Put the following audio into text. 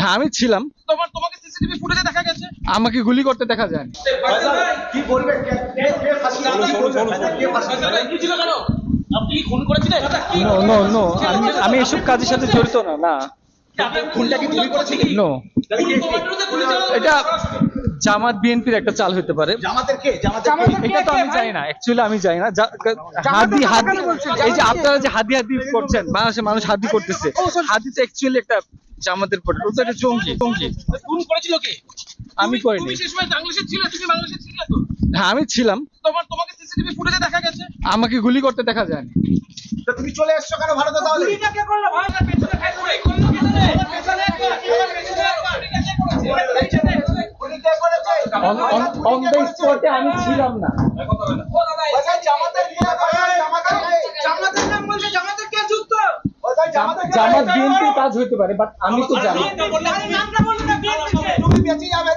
হ্যাঁ আমি ছিলাম। তোমাকে সিসিটিভি ফুটেজে দেখা গেছে। আমাকে গুলি করতে দেখা যায়নি। কি বলবেন? কি ছিল কেন? আপনি কি খুন করেছিলেন? নো নো নো, আমি এসব কাজের সাথে জড়িত না। না খুনটা কি তুমি করেছিলে? নো, তাহলে কে? এটা জামাত বিএনপির একটা চাল হতে পারে। জামাতের কে? জামাতের কে? এটা তো আমি জানি না, অ্যাকচুয়ালি আমি জানি না। হাদি হাদি, এই যে আপনারা যে হাদি হাদি করছেন, বাংলাদেশের মানুষ হাদি করতেছে, হাদি তো অ্যাকচুয়ালি একটা জামাতের পড়ে, ওটা একটা জঙ্গি। খুন করেছিল কে? আমি করিনি। তুমি সেই সময় বাংলাদেশে ছিলে, তুমি বাংলাদেশে ছিলে তো? হ্যাঁ আমি ছিলাম। তোমাকে সিসিটিভি ফুটেজে দেখা গেছে। আমাকে গুলি করতে দেখা যায়নি। তো তুমি চলে এসছো কেন ভারতে তাহলে? গুলিটা কে করলো ভাই? পেছনে খাই করে করলো পেছনে। পেছনে গুলি কে করেছে? অন দ্য স্পটে আমি ছিলাম না। জামাতের কে? জামাতের নাম বলছে, জামাতের কে যুক্ত? জামাত বিএনপির কাজ হইতে পারে, বাট আমি তো জানি না। নামটা বললে তুমি বেঁচে যাবে।